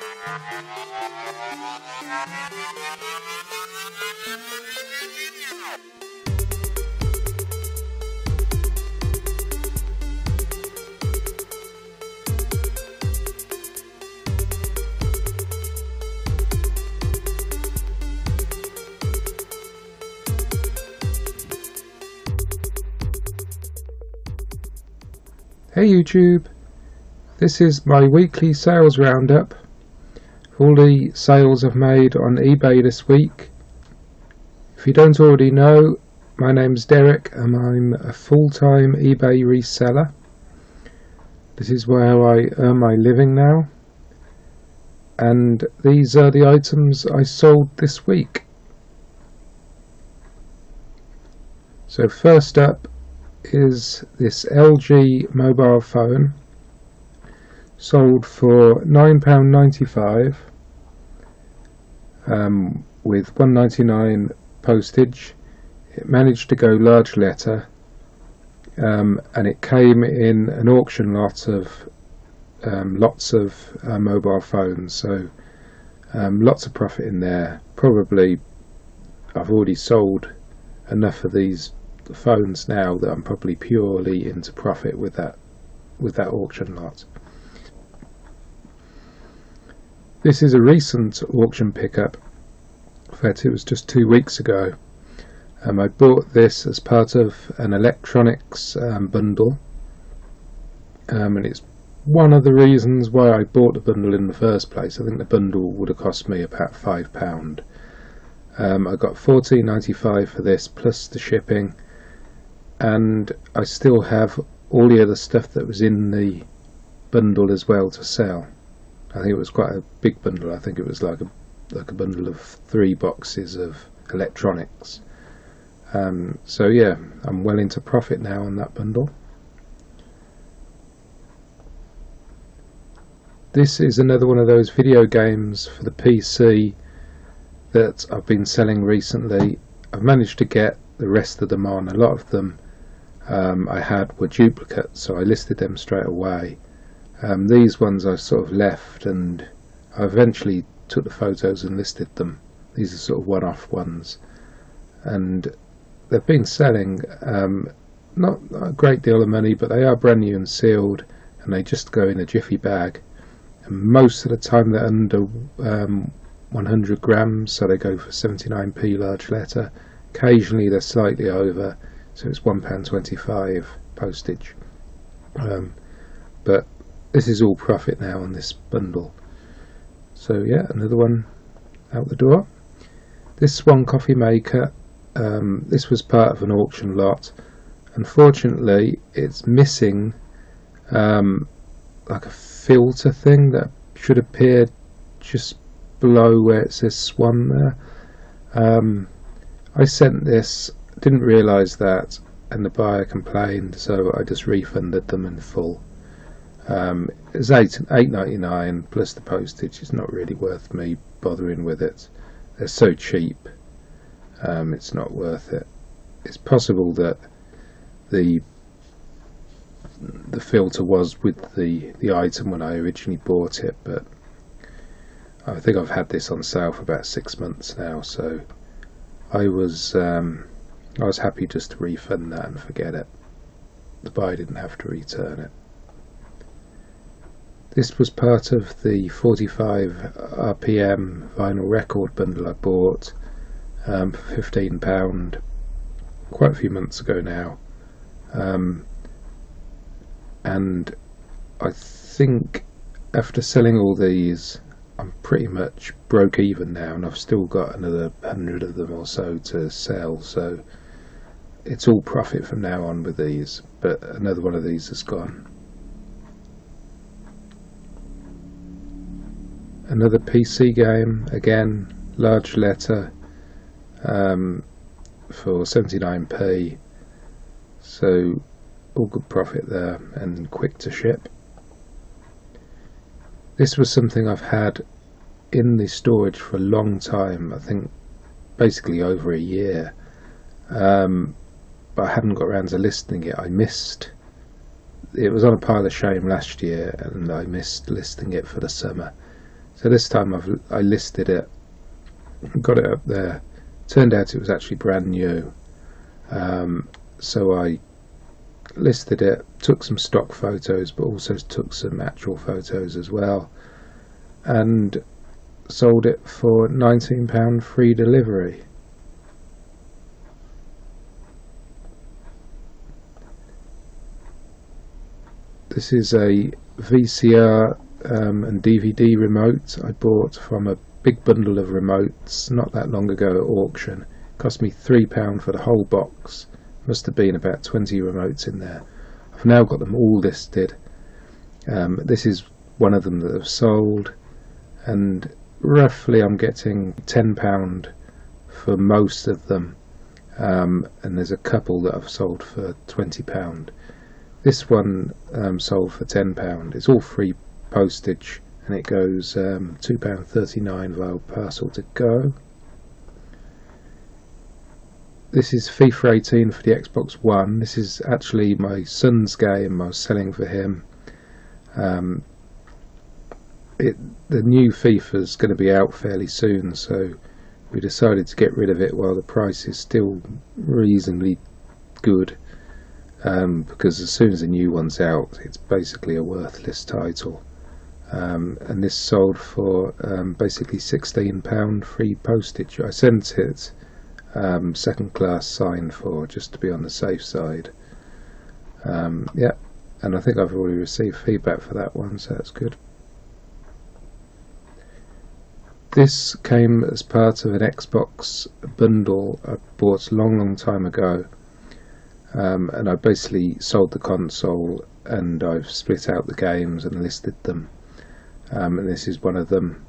Hey YouTube, this is my weekly sales roundup for all the sales I've made on eBay this week. If you don't already know, my name's Derek and I'm a full-time eBay reseller. This is where I earn my living now, and these are the items I sold this week. So first up is this LG mobile phone, sold for £9.95 with £1.99 postage. It managed to go large letter, and it came in an auction lot of lots of mobile phones, so lots of profit in there. Probably I've already sold enough of these phones now that I'm probably purely into profit with that auction lot. This is a recent auction pickup. In fact, it was just 2 weeks ago. I bought this as part of an electronics bundle, and it's one of the reasons why I bought the bundle in the first place. I think the bundle would have cost me about £5. I got £14.95 for this plus the shipping, and I still have all the other stuff that was in the bundle as well to sell. I think it was quite a big bundle. I think it was like a bundle of 3 boxes of electronics. So yeah, I'm well into profit now on that bundle. This is another one of those video games for the PC that I've been selling recently. I've managed to get the rest of them on. A lot of them I had were duplicates, so I listed them straight away. These ones I sort of left, and I eventually took the photos and listed them. These are sort of one-off ones, and they've been selling not a great deal of money, but they are brand new and sealed, and they just go in a jiffy bag, and most of the time they're under 100 grams, so they go for 79p large letter. Occasionally they're slightly over, so it's £1.25 postage. But this is all profit now on this bundle. So yeah, another one out the door. This one coffee maker, this was part of an auction lot. Unfortunately, it's missing like a filter thing that should appear just below where it says Swan there. I sent this, didn't realise that, and the buyer complained, so I just refunded them in full. It's £8.99 plus the postage. It's not really worth me bothering with it. They're so cheap, it's not worth it. It's possible that the filter was with the item when I originally bought it, but I think I've had this on sale for about 6 months now, so I was happy just to refund that and forget it. The buyer didn't have to return it. This was part of the 45 RPM vinyl record bundle I bought for £15 quite a few months ago now, and I think after selling all these I'm pretty much broke even now, and I've still got another 100 of them or so to sell, so it's all profit from now on with these. But another one of these is gone. Another PC game, again large letter, for 79p, so all good profit there and quick to ship. This was something I've had in the storage for a long time, I think basically over a year, but I hadn't got around to listing it. I missed, it was on a pile of shame last year and I missed listing it for the summer, So this time I listed it, got it up there. Turned out it was actually brand new. So I listed it, took some stock photos, but also took some actual photos as well, and sold it for £19 free delivery. This is a VCR and DVD remote I bought from a big bundle of remotes not that long ago at auction. It cost me £3 for the whole box. Must have been about 20 remotes in there. I've now got them all listed. This is one of them that have sold, and roughly I'm getting £10 for most of them, and there's a couple that I've sold for £20. This one sold for £10. It's all free postage, and it goes £2.39 via parcel to go. This is FIFA 18 for the Xbox One. This is actually my son's game I was selling for him. The new FIFA is going to be out fairly soon, so we decided to get rid of it while the price is still reasonably good, because as soon as the new one's out, it's basically a worthless title. And this sold for basically £16 free postage. I sent it second class signed for, just to be on the safe side. Yeah, and I think I've already received feedback for that one, so that's good. This came as part of an Xbox bundle I bought a long time ago, and I basically sold the console and I've split out the games and listed them, and this is one of them,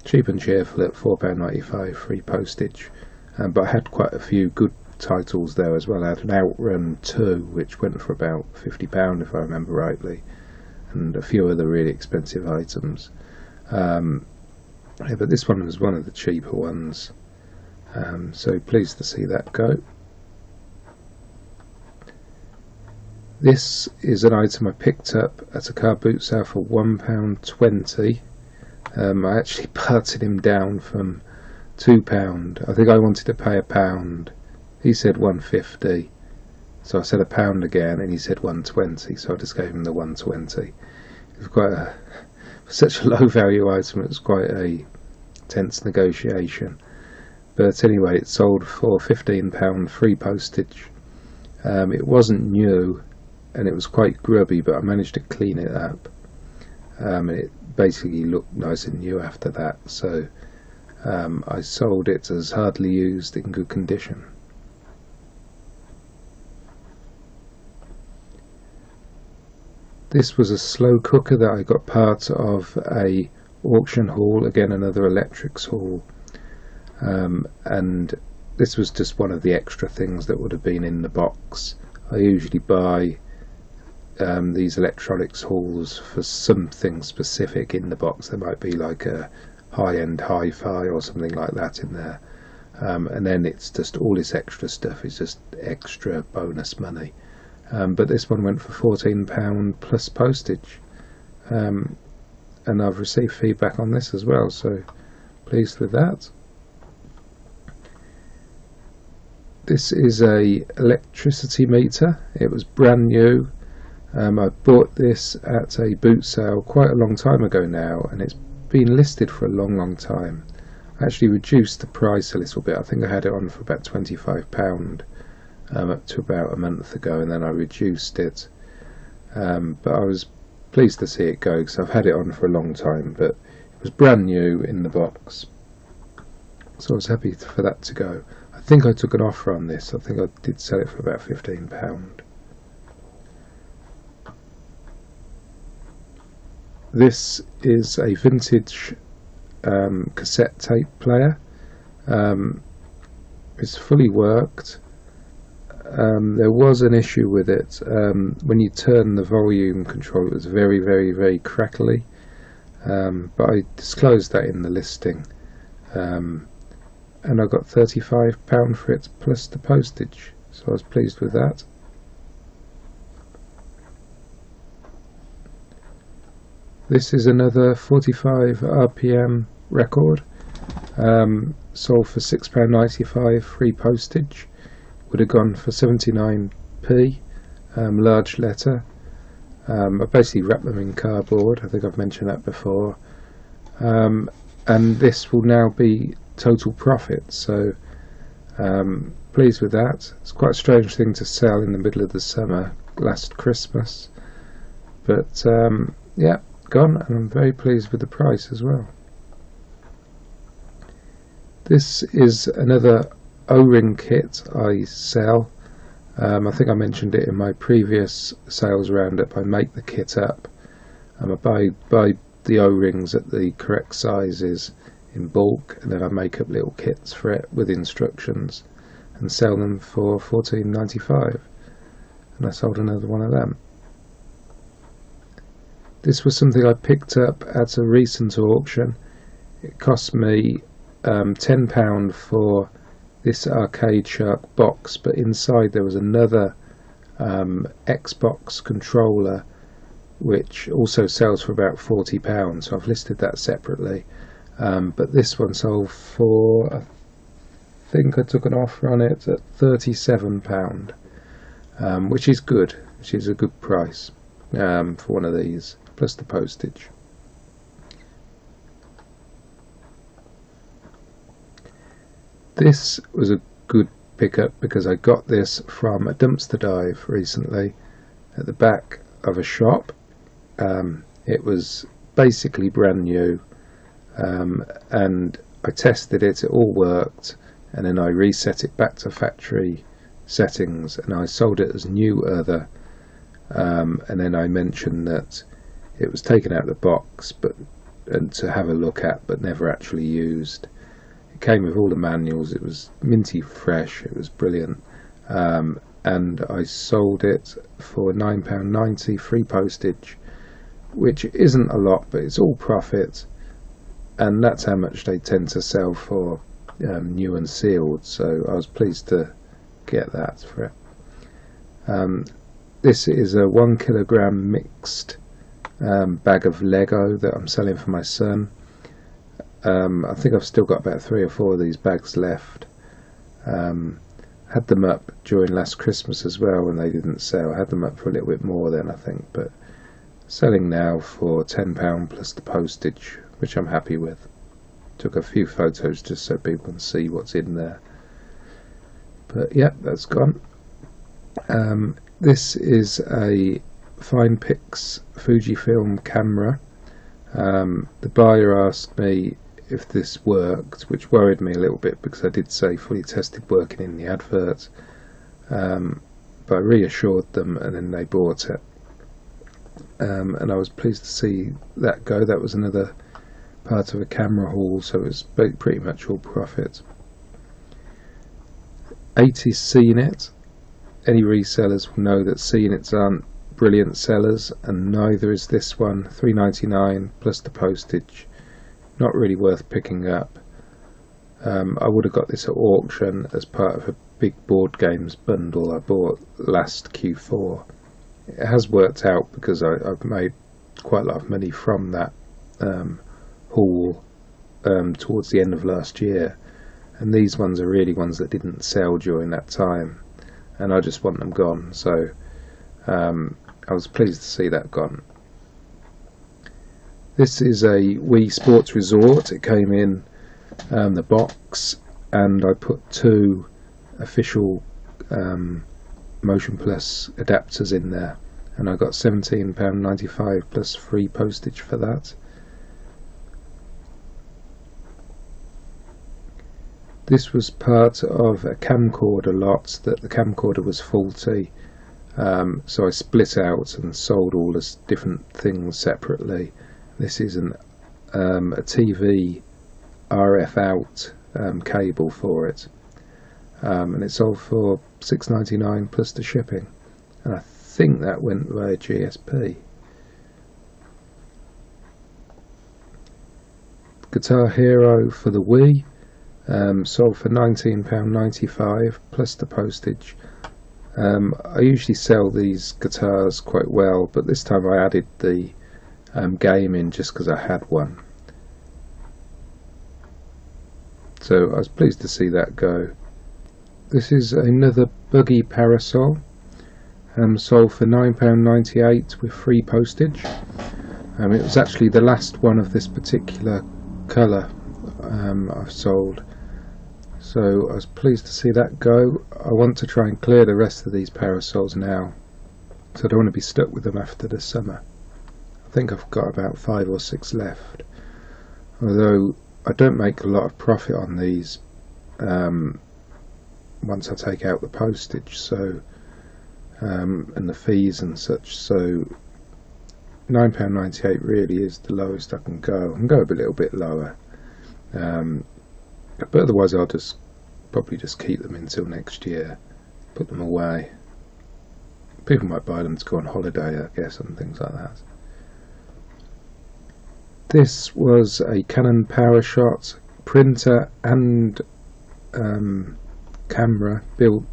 cheap and cheerful at £4.95 free postage. But I had quite a few good titles there as well. I had an Outrun 2 which went for about £50 if I remember rightly, and a few other really expensive items. Yeah, but this one was one of the cheaper ones, so pleased to see that go. This is an item I picked up at a car boot sale for £1.20. I actually parted him down from £2. I think I wanted to pay £1. He said £1.50, so I said £1 again, and he said £1.20, so I just gave him the £1.20. It was quite a, for such a low value item, it was quite a tense negotiation. But anyway, it sold for £15 free postage. It wasn't new, and it was quite grubby, but I managed to clean it up, and it basically looked nice and new after that. So I sold it as hardly used, in good condition. This was a slow cooker that I got part of a auction haul, again another electrics haul, and this was just one of the extra things that would have been in the box. I usually buy these electronics hauls for something specific in the box. There might be like a high-end hi-fi or something like that in there, and then it's just all this extra stuff is just extra bonus money. But this one went for £14 plus postage, and I've received feedback on this as well, so pleased with that. This is a electricity meter. It was brand new. I bought this at a boot sale quite a long time ago now, and it's been listed for a long time. I actually reduced the price a little bit. I think I had it on for about £25 up to about a month ago, and then I reduced it, but I was pleased to see it go because I've had it on for a long time, but it was brand new in the box, so I was happy for that to go. I think I took an offer on this. I think I did sell it for about £15. This is a vintage cassette tape player. It's fully worked. There was an issue with it. When you turn the volume control, it was very crackly, but I disclosed that in the listing, and I got £35 for it plus the postage, so I was pleased with that. This is another 45 RPM record, sold for £6.95 free postage. Would have gone for 79p, large letter. I basically wrapped them in cardboard. I think I've mentioned that before. And this will now be total profit, so pleased with that. It's quite a strange thing to sell in the middle of the summer, last Christmas, but yeah, gone, and I'm very pleased with the price as well. This is another O-ring kit I sell. I think I mentioned it in my previous sales roundup. I make the kit up. I buy the O-rings at the correct sizes in bulk, and then I make up little kits for it with instructions and sell them for £14.95, and I sold another one of them. This was something I picked up at a recent auction. It cost me £10 for this Arcade Shark box, but inside there was another Xbox controller which also sells for about £40, so I've listed that separately. But this one sold for, I think I took an offer on it at £37, which is good, which is a good price for one of these, plus the postage. This was a good pickup because I got this from a dumpster dive recently at the back of a shop. It was basically brand new, and I tested it, it all worked, and then I reset it back to factory settings and I sold it as new and then I mentioned that it was taken out of the box and to have a look at, but never actually used. It came with all the manuals, it was minty fresh, it was brilliant, and I sold it for £9.90 free postage, which isn't a lot, but it's all profit, and that's how much they tend to sell for new and sealed, so I was pleased to get that for it. This is a 1 kilogram mixed bag of Lego that I'm selling for my son. I think I've still got about 3 or 4 of these bags left. Had them up during last Christmas as well when they didn't sell. I had them up for a little bit more then, I think, but selling now for £10 plus the postage, which I'm happy with. Took a few photos just so people can see what's in there. But yeah, that's gone. This is a FinePix Fujifilm camera. The buyer asked me if this worked, which worried me a little bit because I did say fully tested working in the advert, but I reassured them and then they bought it, and I was pleased to see that go. That was another part of a camera haul, so it was pretty much all profit. 80 CNET. Any resellers will know that CNETs aren't brilliant sellers, and neither is this one. £3.99 plus the postage, not really worth picking up. I would have got this at auction as part of a big board games bundle I bought last Q4. It has worked out because I've made quite a lot of money from that haul towards the end of last year, and these ones are really ones that didn't sell during that time, and I just want them gone, so I was pleased to see that gone. This is a Wii Sports Resort. It came in the box, and I put 2 official Motion Plus adapters in there, and I got £17.95 plus free postage for that. This was part of a camcorder lot that the camcorder was faulty, so I split out and sold all the different things separately. This is a TV RF out cable for it, and it sold for £6.99 plus the shipping, and I think that went via GSP. Guitar Hero for the Wii. Sold for £19.95 plus the postage. I usually sell these guitars quite well, but this time I added the gaming just because I had one. So I was pleased to see that go. This is another buggy parasol, sold for £9.98 with free postage. It was actually the last one of this particular colour I've sold, so I was pleased to see that go. I want to try and clear the rest of these parasols now, so I don't want to be stuck with them after the summer. I think I've got about 5 or 6 left, although I don't make a lot of profit on these once I take out the postage, so and the fees and such, so £9.98 really is the lowest I can go. I can go a little bit lower, but otherwise I'll probably just keep them until next year, put them away. People might buy them to go on holiday, I guess, and things like that. This was a Canon PowerShot printer and camera built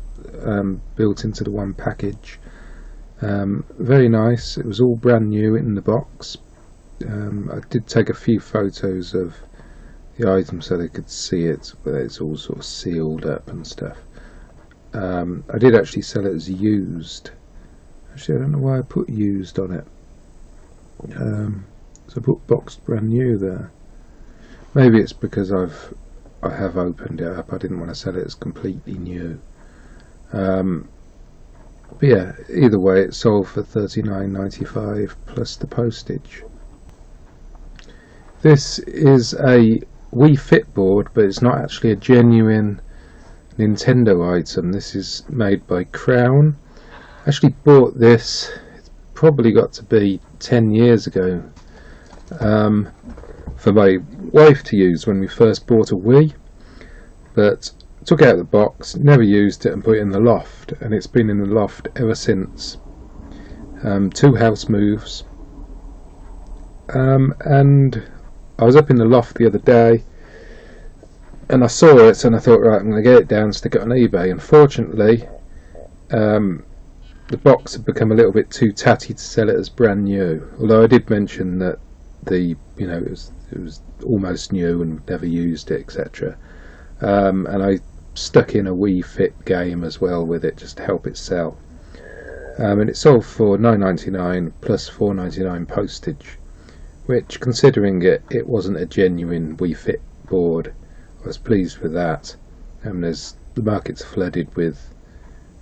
into the one package. Very nice. It was all brand new in the box. I did take a few photos of the item so they could see it, but it's all sort of sealed up and stuff. I did actually sell it as used. Actually, I don't know why I put used on it. So I put boxed brand new there. Maybe it's because I have opened it up. I didn't want to sell it as completely new. But yeah, either way, it sold for £39.95 plus the postage. This is a Wii Fit board, but it's not actually a genuine Nintendo item. This is made by Crown. I actually bought this, it's probably got to be 10 years ago, for my wife to use when we first bought a Wii, but took it out of the box, never used it, and put it in the loft, and it's been in the loft ever since. 2 house moves, and I was up in the loft the other day and I saw it and I thought, right, I'm going to get it down, stick it on eBay. Unfortunately, the box had become a little bit too tatty to sell it as brand new, although I did mention that it was almost new and never used it, etc. And I stuck in a Wii Fit game as well with it just to help it sell, and it sold for £9.99 plus £4.99 postage, which, considering it wasn't a genuine Wii Fit board, I was pleased with that. The market's flooded with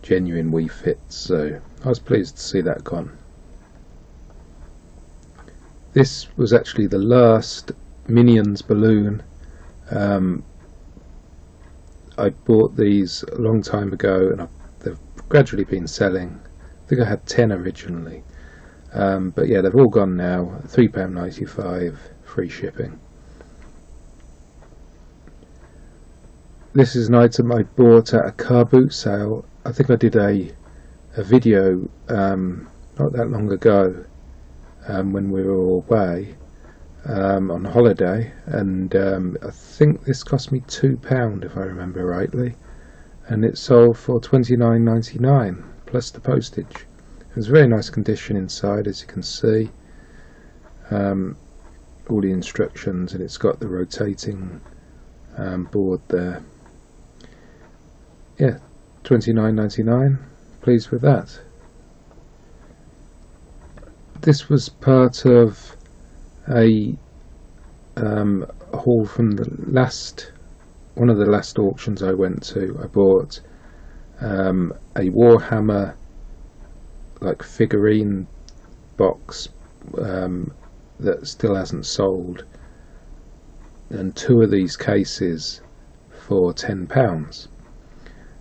genuine Wii Fits, so I was pleased to see that gone. This was actually the last Minions balloon. I bought these a long time ago, and they've gradually been selling. I think I had 10 originally, but yeah, they've all gone now. £3.95 free shipping. This is an item I bought at a car boot sale. I think I did a video not that long ago, when we were away on holiday, and I think this cost me £2 if I remember rightly, and it sold for £29.99 plus the postage. It was very nice condition inside, as you can see. All the instructions, and it's got the rotating board there. Yeah, £29.99. Pleased with that. This was part of a haul from one of the last auctions I went to. I bought a Warhammer figurine box that still hasn't sold, and 2 of these cases for £10.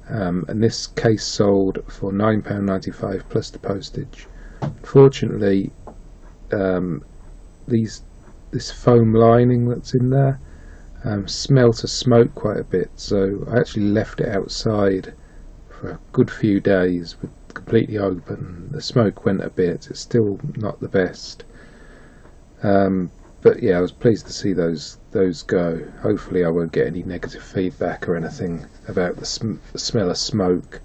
And this case sold for £9.95 plus the postage. Unfortunately, this foam lining that's in there smelt of smoke quite a bit, so I actually left it outside for a good few days with completely open. The smoke went a bit. It's still not the best, but yeah, I was pleased to see those go. Hopefully I won't get any negative feedback or anything about the smell of smoke,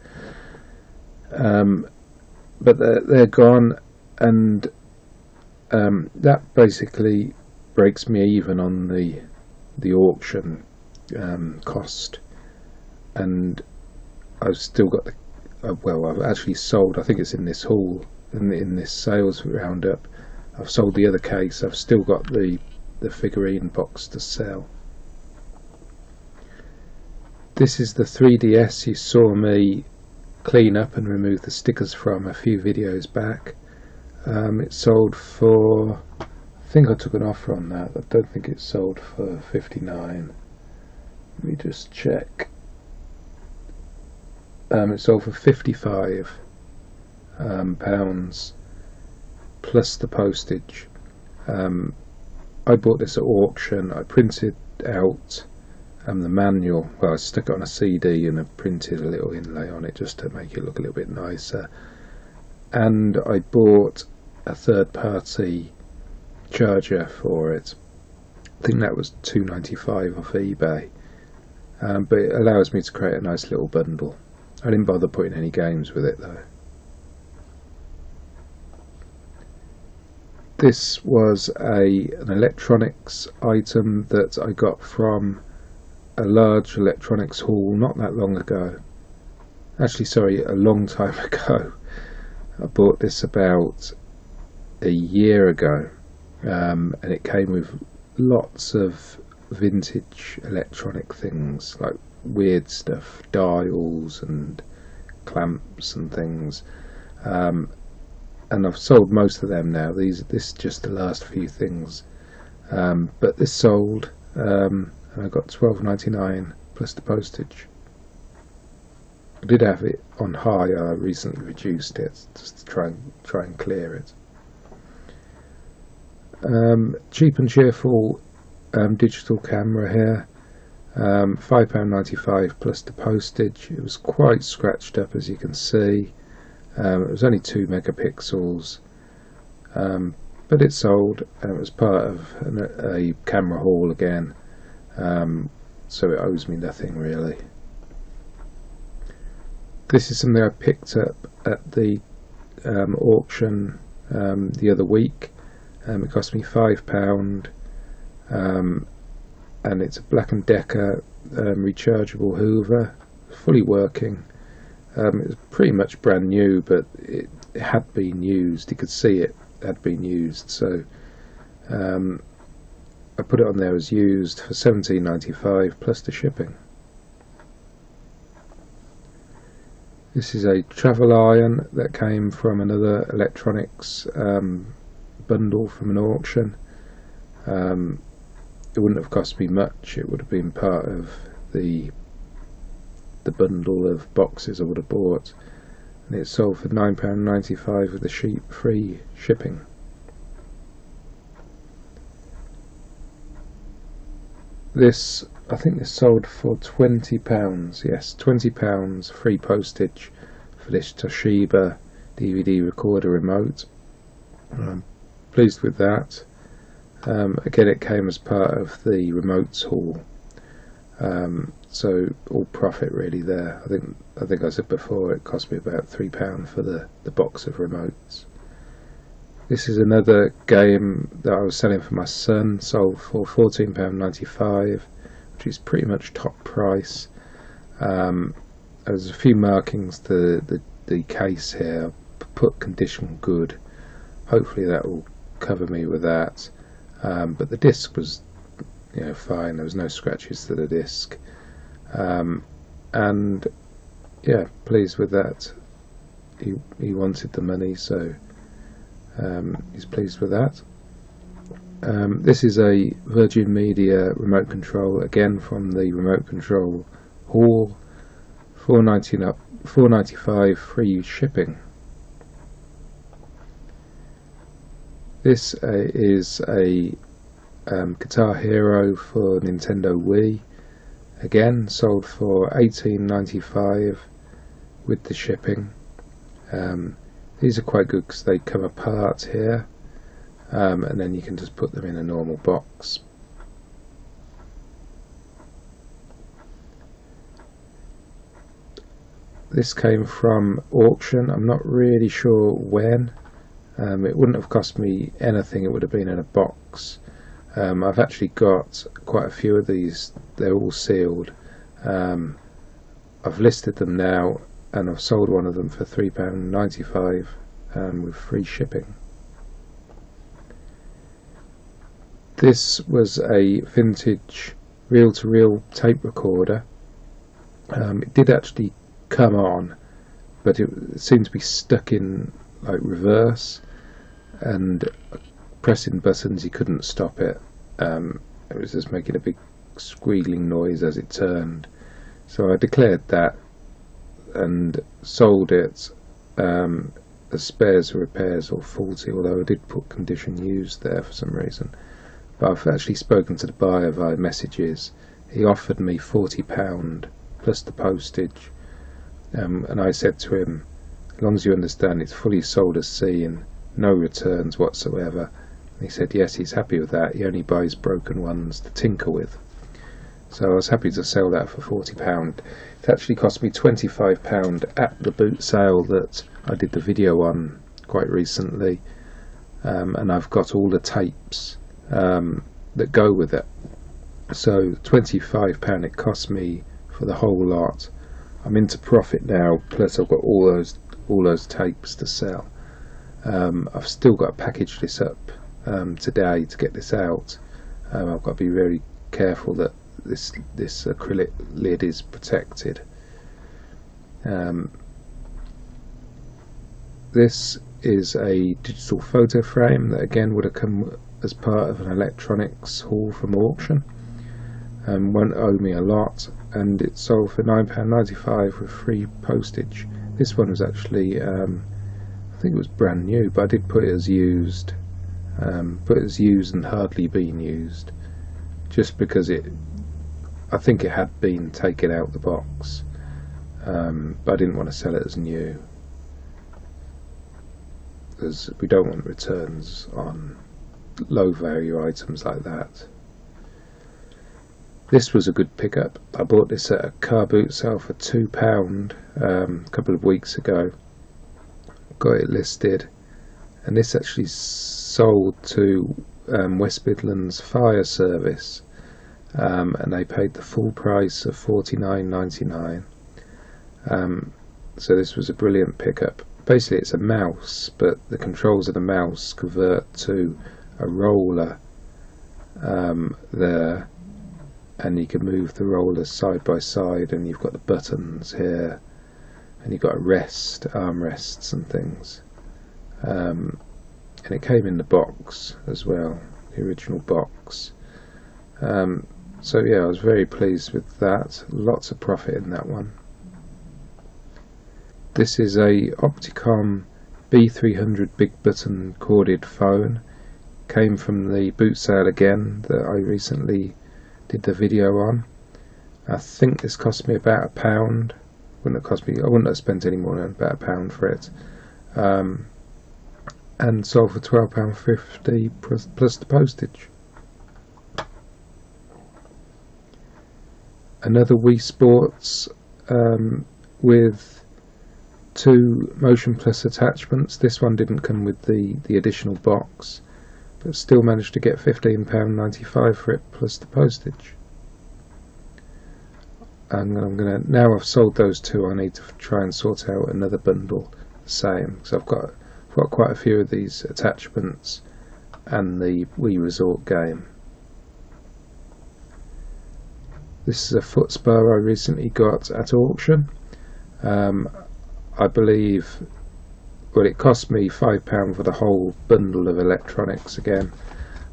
but they're gone, and that basically breaks me even on the auction cost, and I've still got the well, I've actually sold, I think it's in this haul, in this sales roundup, I've sold the other case. I've still got the figurine box to sell. This is the 3DS you saw me clean up and remove the stickers from a few videos back. It sold for, I think I took an offer on that. I don't think it sold for 59. Let me just check. It sold for 55 pounds plus the postage. I bought this at auction. I printed out the manual. Well, I stuck it on a CD and I printed a little inlay on it just to make it look a little bit nicer. And I bought a third-party charger for it. I think that was £2.95 off eBay. But it allows me to create a nice little bundle. I didn't bother putting any games with it though. This was an electronics item that I got from a large electronics haul not that long ago. Actually, sorry, a long time ago. I bought this about a year ago, and it came with lots of vintage electronic things, like weird stuff, dials and clamps and things. And I've sold most of them now. This is just the last few things. But this sold, and I got £12.99 plus the postage. I did have it on high. I recently reduced it just to try and clear it. Cheap and cheerful digital camera here. £5.95 plus the postage. It was quite scratched up, as you can see. It was only 2 megapixels, but it sold, and it was part of a camera haul again, so it owes me nothing really. This is something I picked up at the auction the other week. It cost me £5, and it's a Black & Decker rechargeable Hoover, fully working. It was pretty much brand new, but it had been used. You could see it had been used, so I put it on there as used for £17.95 plus the shipping. This is a travel iron that came from another electronics bundle from an auction. It wouldn't have cost me much. It would have been part of the bundle of boxes I would have bought, and it sold for £9.95 with the free shipping. This, I think this sold for £20. Yes, £20 free postage for this Toshiba DVD recorder remote. I'm pleased with that. Again, it came as part of the remotes haul. So all profit really there. I think I said before it cost me about £3 for the box of remotes. This is another game that I was selling for my son, sold for £14.95, which is pretty much top price. There's a few markings to the case here. I put condition good. Hopefully that will cover me with that. But the disc was fine. There was no scratches to the disc. And yeah, pleased with that. He wanted the money, so he's pleased with that. This is a Virgin Media remote control, again from the remote control haul, £4.95 free shipping. This is a Guitar Hero for Nintendo Wii. Again, sold for £18.95 with the shipping. These are quite good because they come apart here, and then you can just put them in a normal box. This came from auction. I'm not really sure when. It wouldn't have cost me anything, it would have been in a box. I've actually got quite a few of these, they're all sealed. I've listed them now and I've sold one of them for £3.95 with free shipping. This was a vintage reel-to-reel tape recorder. It did actually come on, but it seemed to be stuck in like reverse, and pressing buttons you couldn't stop it. It was just making a big squealing noise as it turned. So I declared that and sold it as spares or repairs or faulty, although I did put condition used there for some reason. But I've actually spoken to the buyer via messages. He offered me £40 plus the postage, and I said to him, as long as you understand it's fully sold as C and no returns whatsoever. And he said yes, he's happy with that. He only buys broken ones to tinker with. So I was happy to sell that for £40. It actually cost me £25 at the boot sale that I did the video on quite recently, and I've got all the tapes that go with it. So £25 it cost me for the whole lot. I'm into profit now, plus I've got all those tapes to sell. I've still got to package this up today to get this out. I've got to be very careful that this acrylic lid is protected. This is a digital photo frame that again would have come as part of an electronics haul from auction. Won't owe me a lot, and it sold for £9.95 with free postage. This one was actually I think it was brand new, but I did put it as used. Put it as used and hardly been used, just because I think it had been taken out the box, but I didn't want to sell it as new, because we don't want returns on low value items like that. This was a good pickup. I bought this at a car boot sale for £2 a couple of weeks ago. Got it listed, and this actually sold to West Midlands Fire Service, and they paid the full price of £49.99. So this was a brilliant pickup. Basically it's a mouse, but the controls of the mouse convert to a roller there, and you can move the rollers side by side, and you've got the buttons here, and you've got a arm rests and things, and it came in the box as well, the original box. So yeah, I was very pleased with that. Lots of profit in that one. This is a Opticom B300 big button corded phone. Came from the boot sale again that I recently did the video on. I think this cost me about £1. Wouldn't have cost me, I wouldn't have spent any more than about £1 for it. And sold for £12.50 plus the postage. Another Wii Sports with 2 Motion Plus attachments. This one didn't come with the additional box, but still managed to get £15.95 for it plus the postage. And I'm gonna, now I've sold those 2, I need to try and sort out another bundle the same, because I've got quite a few of these attachments and the Wii Resort game. This is a foot spa I recently got at auction. I believe, well, it cost me £5 for the whole bundle of electronics again,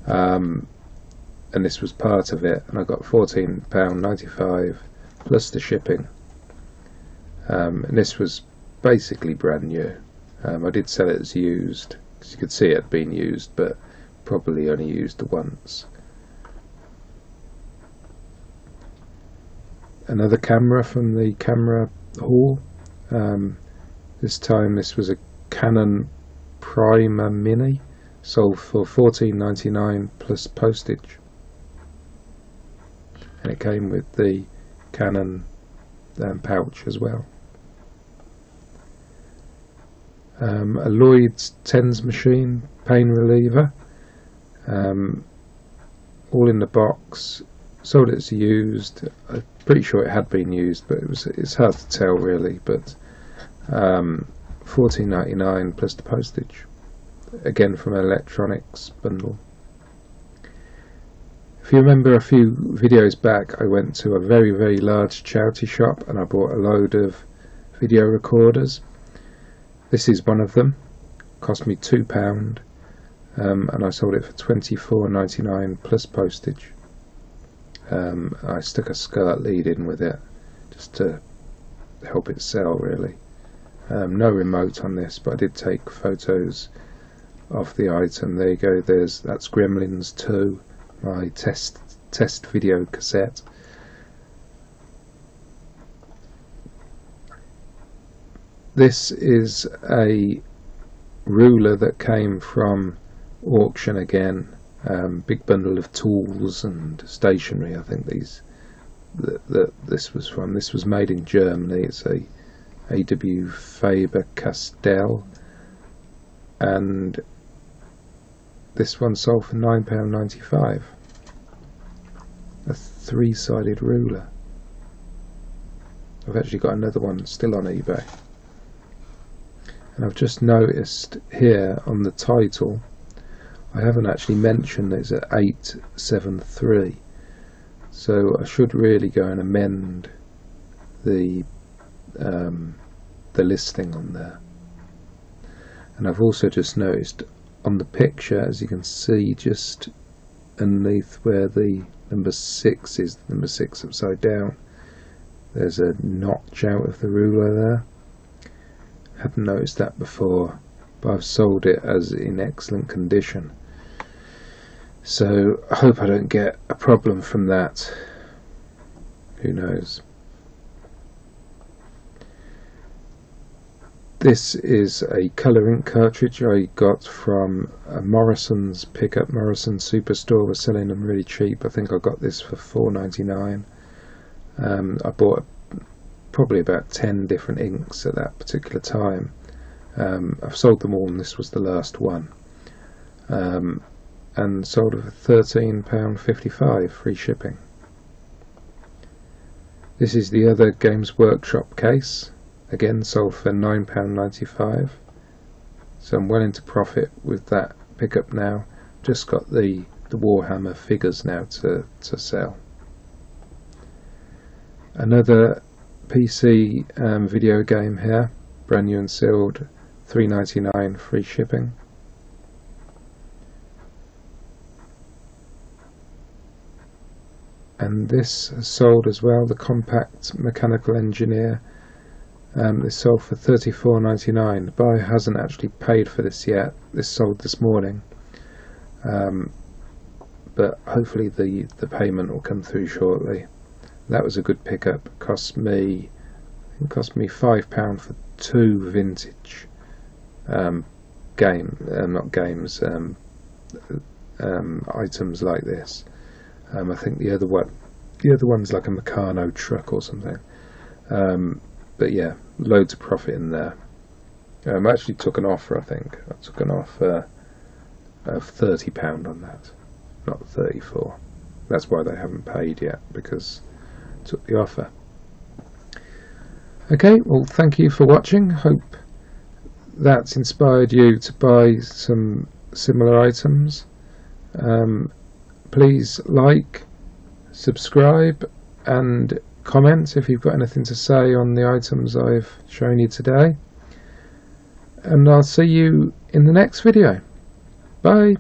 and this was part of it, and I got £14.95 plus the shipping, and this was basically brand new. I did sell it as used, because you could see it had been used, but probably only used once. Another camera from the camera haul. This time this was a Canon Prima Mini, sold for £14.99 plus postage, and it came with the Canon pouch as well. a Lloyd's tens machine pain reliever, all in the box. Sold it as used. I'm pretty sure it had been used, but it's hard to tell really. But $14.99 plus the postage, again from an electronics bundle. If you remember a few videos back, I went to a very, very large charity shop and I bought a load of video recorders. This is one of them. Cost me £2, and I sold it for $24.99 plus postage. I stuck a skirt lead in with it just to help it sell really. No remote on this, but I did take photos of the item. There you go, that's Gremlins 2, my test video cassette. This is a ruler that came from auction again. Big bundle of tools and stationery. I think this was from. This was made in Germany. It's a AW Faber-Castell, and this one sold for £9.95. A three-sided ruler. I've actually got another one still on eBay, and I've just noticed here on the title I haven't actually mentioned it's at 873, so I should really go and amend the listing on there. And I've also just noticed on the picture, as you can see, just underneath where the number 6 is, number 6 upside down, there's a notch out of the ruler there. Hadn't noticed that before, but I've sold it as in excellent condition, so I hope I don't get a problem from that. Who knows. This is a colour ink cartridge I got from Morrison's pickup. Morrison Superstore was selling them really cheap. I think I got this for $4.99. I bought probably about 10 different inks at that particular time. I've sold them all and this was the last one. And sold it for £13.55, free shipping. This is the other Games Workshop case, again sold for £9.95. So I'm well into profit with that pickup now. Just got the Warhammer figures now to sell. Another PC video game here, brand new and sealed, $3.99, free shipping. And this has sold as well, the Compact Mechanical Engineer. This sold for $34.99. The buyer hasn't actually paid for this yet. This sold this morning, but hopefully the payment will come through shortly. That was a good pickup. It cost me £5 for 2 vintage items like this. I think the other one's like a Meccano truck or something. But yeah, loads of profit in there. I actually took an offer. I think I took an offer of £30 on that, not $34. That's why they haven't paid yet, because I took the offer. Okay, well, thank you for watching. Hope that's inspired you to buy some similar items. Please like, subscribe and comment if you've got anything to say on the items I've shown you today. And I'll see you in the next video. Bye.